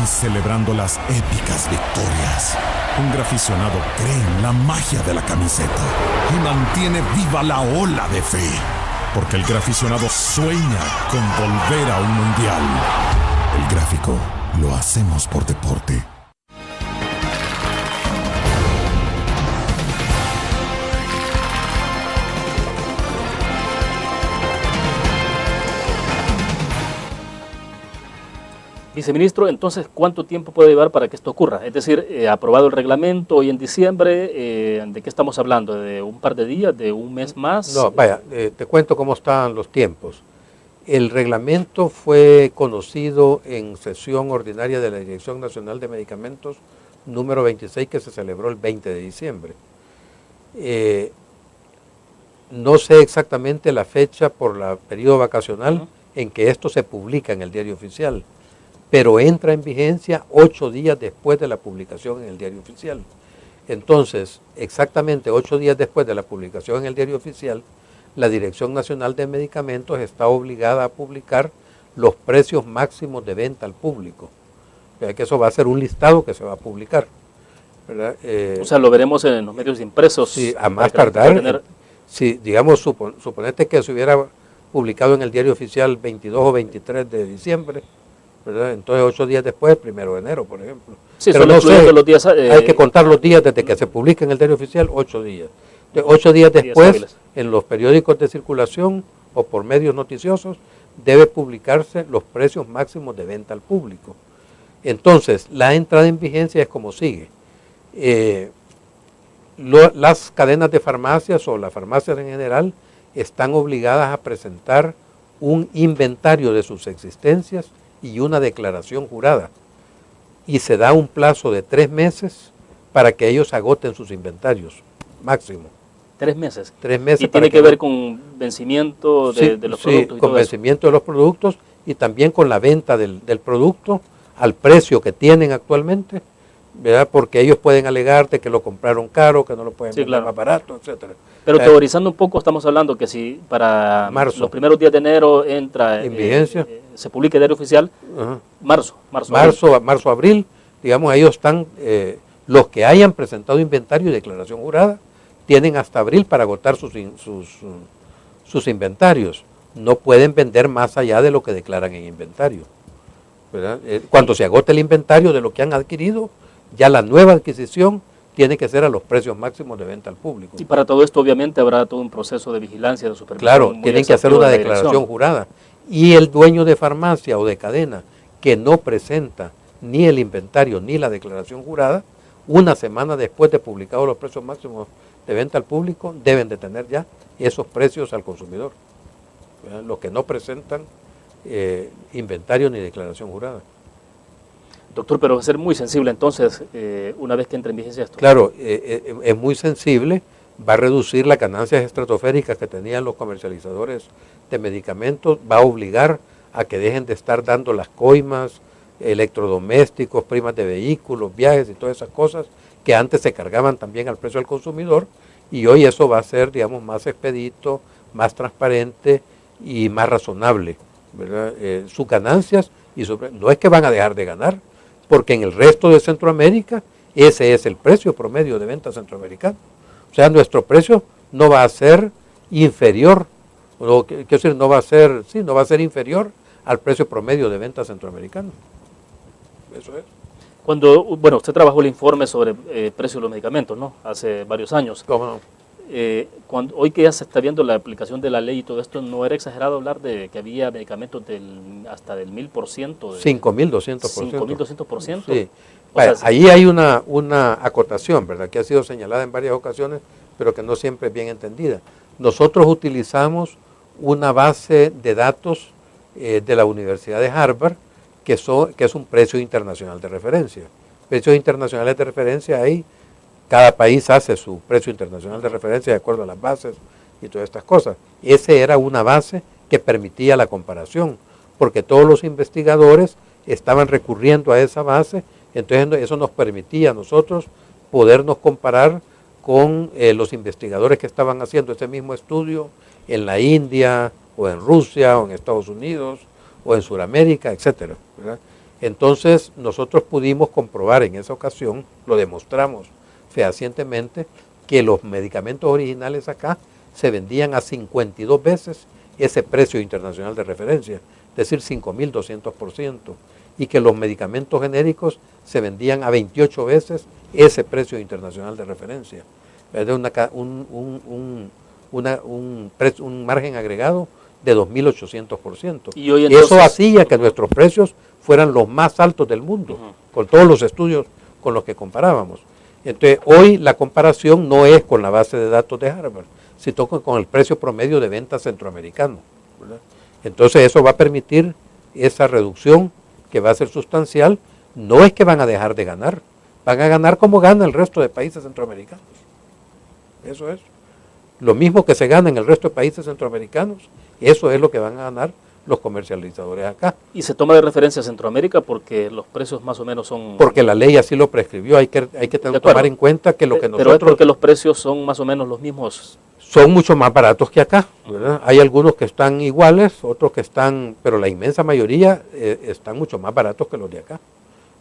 y celebrando las épicas victorias. Un graficionado cree en la magia de la camiseta y mantiene viva la ola de fe, porque el graficionado sueña con volver a un mundial. El gráfico lo hacemos por deporte. Viceministro, entonces, ¿cuánto tiempo puede llevar para que esto ocurra? Es decir, aprobado el reglamento hoy en diciembre, ¿de qué estamos hablando? ¿De un par de días? ¿De un mes más? No, vaya, te cuento cómo están los tiempos. El reglamento fue conocido en sesión ordinaria de la Dirección Nacional de Medicamentos número 26, que se celebró el 20 de diciembre. No sé exactamente la fecha por el periodo vacacional en que esto se publica en el Diario Oficial, pero entra en vigencia 8 días después de la publicación en el Diario Oficial. Entonces, exactamente 8 días después de la publicación en el Diario Oficial, la Dirección Nacional de Medicamentos está obligada a publicar los precios máximos de venta al público. O sea, que eso va a ser un listado que se va a publicar, ¿verdad? O sea, lo veremos en los medios impresos. Sí, a más tardar, si digamos, suponete que se hubiera publicado en el Diario Oficial 22 o 23 de diciembre, ¿verdad? Entonces 8 días después, 1 de enero, por ejemplo. Sí, pero no sé, los días, hay que contar los días desde que se publica en el Diario Oficial, 8 días. De 8 días después, en los periódicos de circulación o por medios noticiosos, debe publicarse los precios máximos de venta al público. Entonces, la entrada en vigencia es como sigue. Las cadenas de farmacias o las farmacias en general están obligadas a presentar un inventario de sus existencias y una declaración jurada. Y se da un plazo de 3 meses para que ellos agoten sus inventarios, máximo. 3 meses. 3 meses. Y tiene que ver con vencimiento de los productos. Sí, con vencimiento de los productos y también con la venta del producto al precio que tienen actualmente, ¿verdad? Porque ellos pueden alegarte que lo compraron caro, que no lo pueden vender más barato, etcétera. Pero teorizando un poco, estamos hablando que si para los primeros días de enero entra en vigencia, se publica el Diario Oficial, marzo, abril, digamos, ellos están, los que hayan presentado inventario y declaración jurada, tienen hasta abril para agotar sus inventarios. no pueden vender más allá de lo que declaran en inventario, ¿verdad? Cuando se agote el inventario de lo que han adquirido, ya la nueva adquisición tiene que ser a los precios máximos de venta al público. Y para todo esto obviamente habrá todo un proceso de vigilancia, de supervisión. Claro, tienen que hacer una declaración jurada. Y el dueño de farmacia o de cadena que no presenta ni el inventario ni la declaración jurada, una semana después de publicados los precios máximos de venta al público, deben de tener ya esos precios al consumidor. ¿Verdad? Los que no presentan inventario ni declaración jurada. Doctor, pero va a ser muy sensible entonces una vez que entre en vigencia esto. Claro, es muy sensible, va a reducir las ganancias estratosféricas que tenían los comercializadores de medicamentos, va a obligar a que dejen de estar dando las coimas, electrodomésticos, primas de vehículos, viajes y todas esas cosas que antes se cargaban también al precio del consumidor, y hoy eso va a ser, digamos, más expedito, más transparente y más razonable, ¿verdad? Sus ganancias, no es que van a dejar de ganar, porque en el resto de Centroamérica ese es el precio promedio de venta centroamericano. O sea, nuestro precio no va a ser inferior, quiero decir, no va a ser inferior al precio promedio de venta centroamericano. Eso es. Cuando, bueno, usted trabajó el informe sobre precio de los medicamentos, ¿no? Hace varios años. ¿Cómo no? Hoy que ya se está viendo la aplicación de la ley y todo esto, ¿no era exagerado hablar de que había medicamentos hasta del 1000%? 5200%. 5200%. Sí. Ahí hay una acotación, ¿verdad? Que ha sido señalada en varias ocasiones, pero que no siempre es bien entendida. Nosotros utilizamos una base de datos de la Universidad de Harvard, que es un precio internacional de referencia. Precios internacionales de referencia hay. Cada país hace su precio internacional de referencia de acuerdo a las bases y todas estas cosas. Esa era una base que permitía la comparación, porque todos los investigadores estaban recurriendo a esa base, entonces eso nos permitía a nosotros podernos comparar con los investigadores que estaban haciendo ese mismo estudio en la India, o en Rusia, o en Estados Unidos, o en Sudamérica, etcétera, ¿verdad? Entonces nosotros pudimos comprobar en esa ocasión, lo demostramos fehacientemente, que los medicamentos originales acá se vendían a 52 veces ese precio internacional de referencia, es decir, 5200%, y que los medicamentos genéricos se vendían a 28 veces ese precio internacional de referencia. Es un margen agregado de 2800%. Y hoy entonces, eso hacía que nuestros precios fueran los más altos del mundo, con todos los estudios con los que comparábamos. Entonces, hoy la comparación no es con la base de datos de Harvard, sino con el precio promedio de venta centroamericano, ¿verdad? Entonces, eso va a permitir esa reducción que va a ser sustancial. No es que van a dejar de ganar, van a ganar como gana el resto de países centroamericanos. Eso es. Lo mismo que se gana en el resto de países centroamericanos, eso es lo que van a ganar los comercializadores acá. Y se toma de referencia a Centroamérica porque los precios más o menos son... Porque la ley así lo prescribió, hay que tomar en cuenta que lo que nosotros... Pero es porque los precios son más o menos los mismos. Son mucho más baratos que acá, ¿verdad? Hay algunos que están iguales, otros que están, pero la inmensa mayoría están mucho más baratos que los de acá,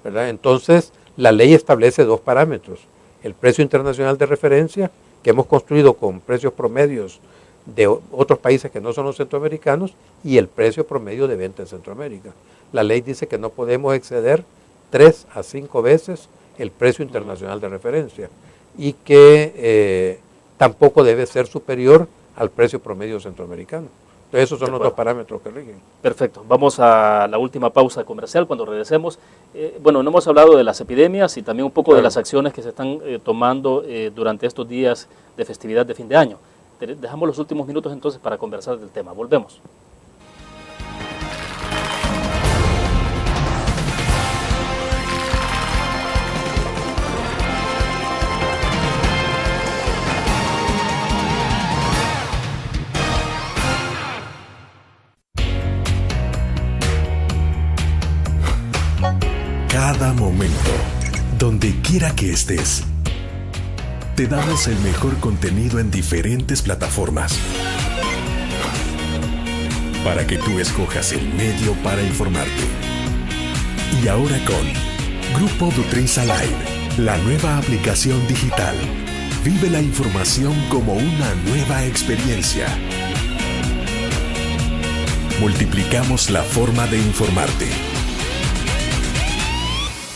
¿verdad? Entonces, la ley establece dos parámetros: el precio internacional de referencia, que hemos construido con precios promedios de otros países que no son los centroamericanos, y el precio promedio de venta en Centroamérica. La ley dice que no podemos exceder 3 a 5 veces el precio internacional de referencia, y que tampoco debe ser superior al precio promedio centroamericano. Entonces esos son los dos parámetros que rigen. Perfecto. Vamos a la última pausa comercial. Cuando regresemos, bueno, no hemos hablado de las epidemias y también un poco de las acciones que se están tomando durante estos días de festividad de fin de año. Dejamos los últimos minutos entonces para conversar del tema. Volvemos. Cada momento, donde quiera que estés, te damos el mejor contenido en diferentes plataformas para que tú escojas el medio para informarte. Y ahora con Grupo Dutriza Live, la nueva aplicación digital. Vive la información como una nueva experiencia. Multiplicamos la forma de informarte.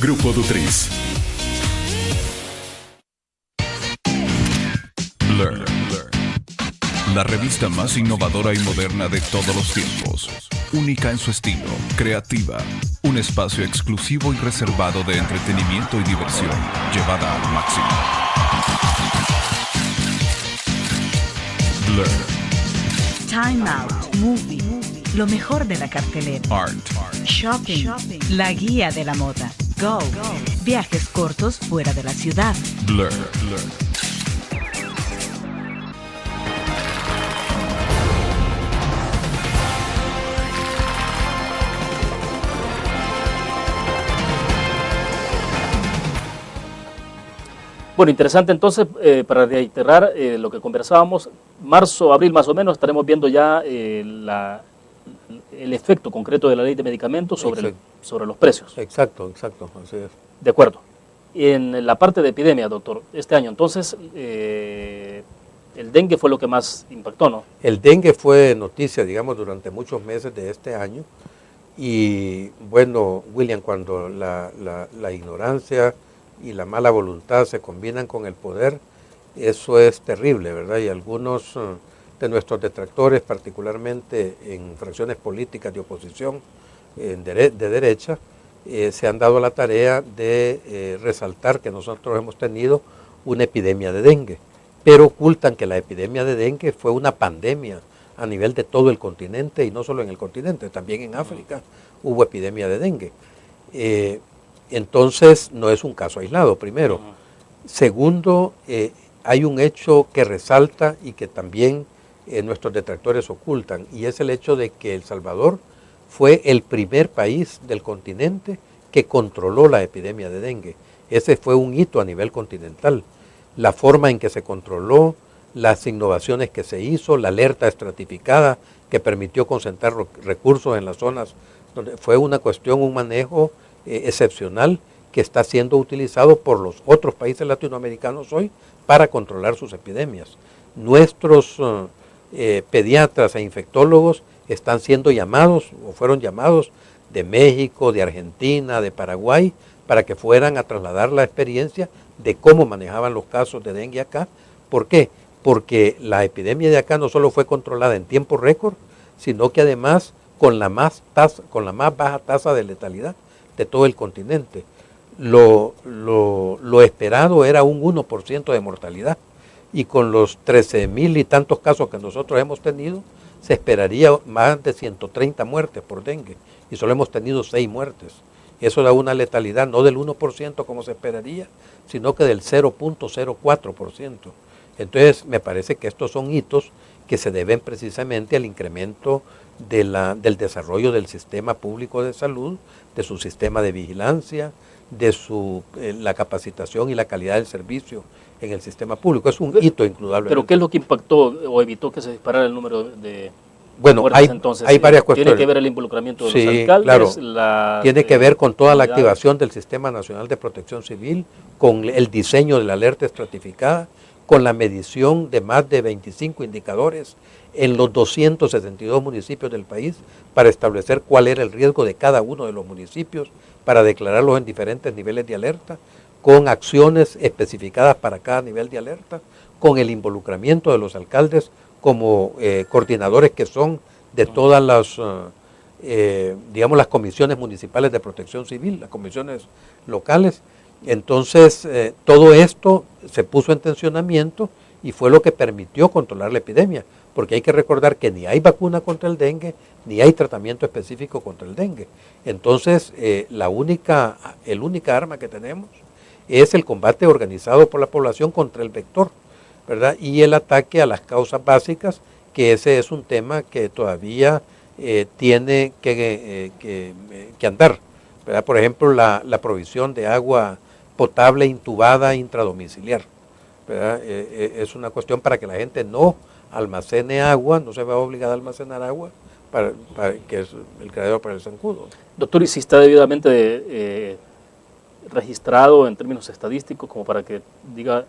Grupo Dutriz. Blur. La revista más innovadora y moderna de todos los tiempos. Única en su estilo, creativa. Un espacio exclusivo y reservado de entretenimiento y diversión, llevada al máximo. Blur. Time Out, Movie, lo mejor de la cartelera. Art. Shopping, la guía de la moda. Go, viajes cortos fuera de la ciudad. Blur. Bueno, interesante entonces, para reiterar lo que conversábamos, marzo, abril más o menos, estaremos viendo ya el efecto concreto de la ley de medicamentos sobre los precios. Exacto, así es. De acuerdo. En la parte de epidemia, doctor, este año entonces, el dengue fue lo que más impactó, ¿no? El dengue fue noticia, digamos, durante muchos meses de este año. Y bueno, William, cuando la ignorancia y la mala voluntad se combinan con el poder, eso es terrible, ¿verdad? Y algunos de nuestros detractores, particularmente en fracciones políticas de oposición de derecha, se han dado la tarea de resaltar que nosotros hemos tenido una epidemia de dengue, pero ocultan que la epidemia de dengue fue una pandemia a nivel de todo el continente, y no solo en el continente, también en África hubo epidemia de dengue. Entonces, no es un caso aislado, primero. Segundo, hay un hecho que resalta y que también nuestros detractores ocultan, y es el hecho de que El Salvador fue el primer país del continente que controló la epidemia de dengue. Ese fue un hito a nivel continental. La forma en que se controló, las innovaciones que se hizo, la alerta estratificada que permitió concentrar recursos en las zonas donde fue una cuestión, un manejo excepcional que está siendo utilizado por los otros países latinoamericanos hoy para controlar sus epidemias. Nuestros pediatras e infectólogos están siendo llamados o fueron llamados de México, de Argentina, de Paraguay, para que fueran a trasladar la experiencia de cómo manejaban los casos de dengue acá. ¿Por qué? Porque la epidemia de acá no solo fue controlada en tiempo récord, sino que además con la más baja tasa de letalidad de todo el continente. Lo esperado era un 1% de mortalidad, y con los 13,000 y tantos casos que nosotros hemos tenido, se esperaría más de 130 muertes por dengue, y solo hemos tenido 6 muertes. Eso da una letalidad no del 1% como se esperaría, sino que del 0.04%. Entonces, me parece que estos son hitos que se deben precisamente al incremento del desarrollo del sistema público de salud, de su sistema de vigilancia, de la capacitación y la calidad del servicio en el sistema público. Es un hito indudable. ¿Pero qué es lo que impactó o evitó que se disparara el número de bueno, muertes entonces? Hay varias cuestiones. ¿Tiene que ver el involucramiento de los alcaldes? Claro. Tiene que ver con toda la activación del Sistema Nacional de Protección Civil, con el diseño de la alerta estratificada, con la medición de más de 25 indicadores en los 262 municipios del país para establecer cuál era el riesgo de cada uno de los municipios, para declararlos en diferentes niveles de alerta, con acciones especificadas para cada nivel de alerta, con el involucramiento de los alcaldes como coordinadores que son de todas las, digamos, las comisiones municipales de protección civil, las comisiones locales. Entonces, todo esto se puso en tensionamiento y fue lo que permitió controlar la epidemia, porque hay que recordar que ni hay vacuna contra el dengue, ni hay tratamiento específico contra el dengue. Entonces, el única arma que tenemos es el combate organizado por la población contra el vector, ¿verdad? Y el ataque a las causas básicas, que ese es un tema que todavía tiene que andar, ¿verdad? Por ejemplo, la provisión de agua potable intubada intradomiciliar, ¿verdad? Es una cuestión para que la gente no almacene agua, no se va obligada a almacenar agua, para que es el criadero para el zancudo. Doctor, ¿y si está debidamente registrado en términos estadísticos como para que diga,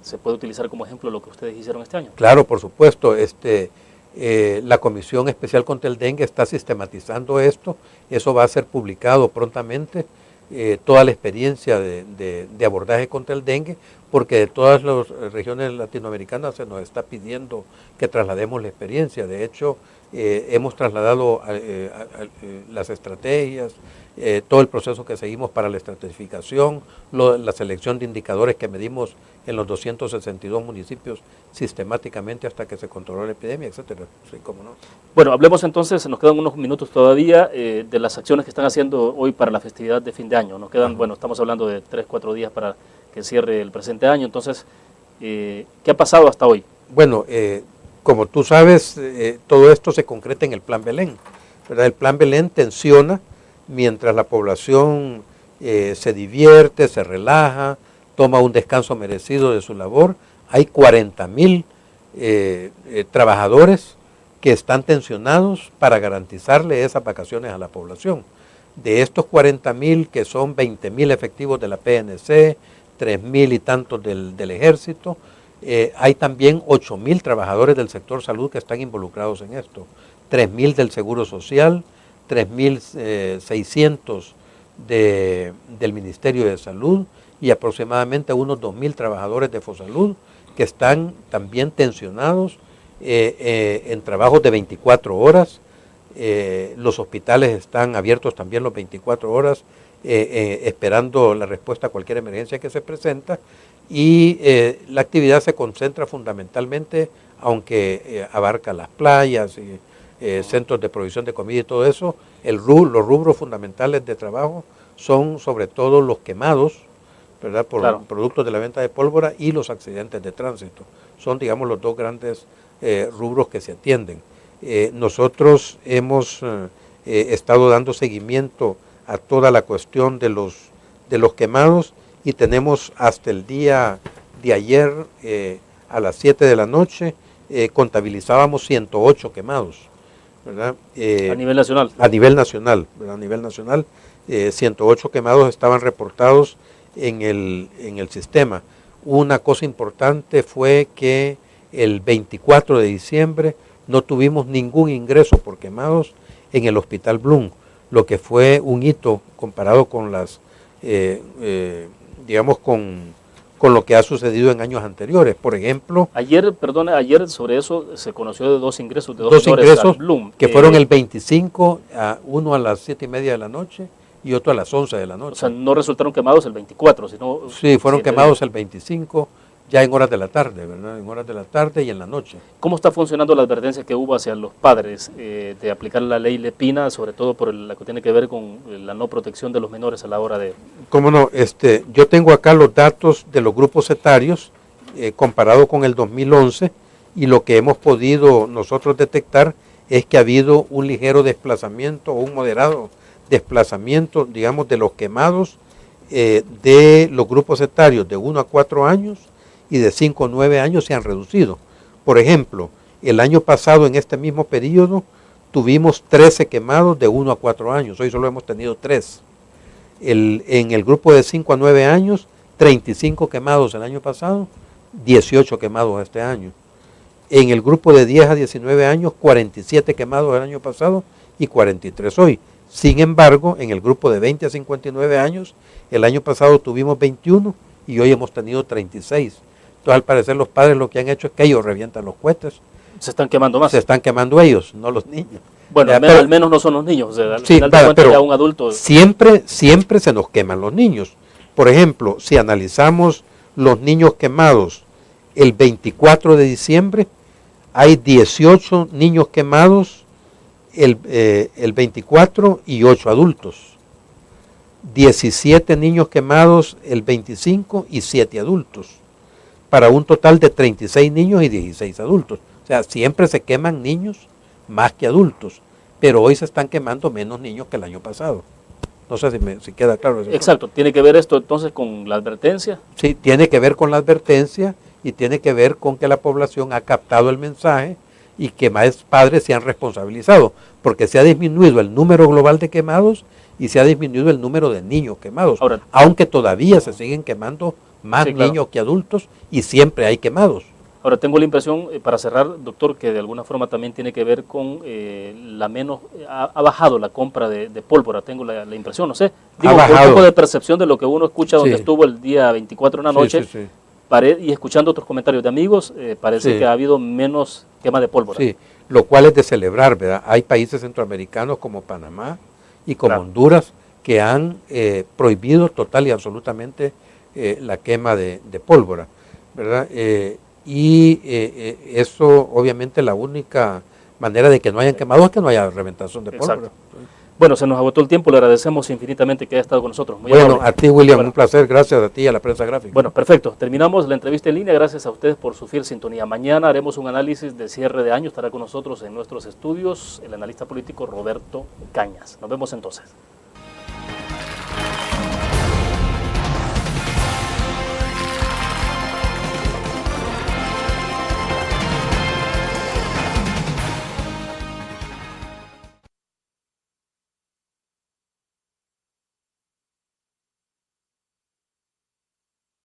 se puede utilizar como ejemplo lo que ustedes hicieron este año? Claro, por supuesto. La Comisión Especial contra el Dengue está sistematizando esto. Eso va a ser publicado prontamente, toda la experiencia de abordaje contra el dengue, porque de todas las regiones latinoamericanas se nos está pidiendo que traslademos la experiencia. De hecho, hemos trasladado las estrategias, todo el proceso que seguimos para la estratificación, la selección de indicadores que medimos en los 262 municipios sistemáticamente hasta que se controló la epidemia, etcétera. Sí, cómo no. Bueno, hablemos entonces, nos quedan unos minutos todavía de las acciones que están haciendo hoy para la festividad de fin de año. Nos quedan, bueno, estamos hablando de 3-4 días para que cierre el presente año. Entonces, ¿qué ha pasado hasta hoy? Bueno, como tú sabes, todo esto se concreta en el Plan Belén, ¿verdad? El Plan Belén tensiona mientras la población se divierte, se relaja, toma un descanso merecido de su labor. Hay 40,000 trabajadores que están tensionados para garantizarle esas vacaciones a la población. De estos 40,000, que son 20,000 efectivos de la PNC, 3,000 y tantos del Ejército, hay también 8,000 trabajadores del sector salud que están involucrados en esto, 3,000 del Seguro Social, 3,600 del Ministerio de Salud y aproximadamente unos 2,000 trabajadores de Fosalud que están también tensionados en trabajos de 24 horas. Los hospitales están abiertos también los 24 horas esperando la respuesta a cualquier emergencia que se presenta, y la actividad se concentra fundamentalmente, aunque abarca las playas y centros de provisión de comida y todo eso, los rubros fundamentales de trabajo son sobre todo los quemados, ¿verdad? Por productos de la venta de pólvora, y los accidentes de tránsito. Son, digamos, los dos grandes rubros que se atienden. Nosotros hemos estado dando seguimiento a toda la cuestión de los quemados, y tenemos hasta el día de ayer a las 7 de la noche contabilizábamos 108 quemados, ¿verdad? A nivel nacional. A nivel nacional, ¿verdad? A nivel nacional, 108 quemados estaban reportados en el sistema. Una cosa importante fue que el 24 de diciembre no tuvimos ningún ingreso por quemados en el Hospital Blum, lo que fue un hito comparado con las, digamos, con lo que ha sucedido en años anteriores. Por ejemplo, ayer sobre eso se conoció de dos ingresos, de dos ingresos al Blum, que fueron el 25, uno a las 7:30 de la noche y otro a las 11 de la noche. O sea, no resultaron quemados el 24, sino... Sí, fueron quemados el 25, ya en horas de la tarde, ¿verdad? En horas de la tarde y en la noche. ¿Cómo está funcionando la advertencia que hubo hacia los padres de aplicar la ley Lepina, sobre todo por la que tiene que ver con la no protección de los menores a la hora de... ¿Cómo no? Yo tengo acá los datos de los grupos etarios comparado con el 2011, y lo que hemos podido nosotros detectar es que ha habido un ligero desplazamiento o un moderado desplazamiento, digamos, de los quemados de los grupos etarios de 1 a 4 años, y de 5 a 9 años se han reducido. Por ejemplo, el año pasado en este mismo periodo tuvimos 13 quemados de 1 a 4 años, hoy solo hemos tenido 3. En el grupo de 5 a 9 años, 35 quemados el año pasado, 18 quemados este año. En el grupo de 10 a 19 años, 47 quemados el año pasado y 43 hoy. Sin embargo, en el grupo de 20 a 59 años, el año pasado tuvimos 21 y hoy hemos tenido 36. Entonces, al parecer, los padres lo que han hecho es que ellos revientan los cohetes. Se están quemando más. Se están quemando ellos, no los niños. Bueno, al menos no son los niños. O sea, al final de cuentas, pero ya un adulto... Siempre se nos queman los niños. Por ejemplo, si analizamos los niños quemados el 24 de diciembre, hay 18 niños quemados el 24 y 8 adultos. 17 niños quemados el 25 y 7 adultos, para un total de 36 niños y 16 adultos. O sea, siempre se queman niños más que adultos, pero hoy se están quemando menos niños que el año pasado. No sé si queda claro eso. Exacto, ¿tiene que ver esto entonces con la advertencia? Sí, tiene que ver con la advertencia, y tiene que ver con que la población ha captado el mensaje y que más padres se han responsabilizado, porque se ha disminuido el número global de quemados y se ha disminuido el número de niños quemados. Ahora, aunque todavía se siguen quemando más niños que adultos, y siempre hay quemados. Ahora, tengo la impresión, para cerrar, doctor, que de alguna forma también tiene que ver con ha bajado la compra de pólvora, tengo la impresión, no sé. Digo, un poco de percepción de lo que uno escucha donde estuvo el día 24 en la noche, y escuchando otros comentarios de amigos, parece que ha habido menos quema de pólvora. Sí, lo cual es de celebrar, ¿verdad? Hay países centroamericanos como Panamá y como Honduras que han prohibido total y absolutamente la quema de pólvora, ¿verdad? Eso, obviamente, la única manera de que no hayan quemado es que no haya reventación de pólvora. Exacto. Bueno, se nos agotó el tiempo, le agradecemos infinitamente que haya estado con nosotros. Muy bueno, amable. a ti, William, un placer, gracias a ti y a la prensa gráfica. Bueno, perfecto, terminamos la entrevista en línea, gracias a ustedes por su fiel sintonía. Mañana haremos un análisis de cierre de año, estará con nosotros en nuestros estudios el analista político Roberto Cañas. Nos vemos entonces.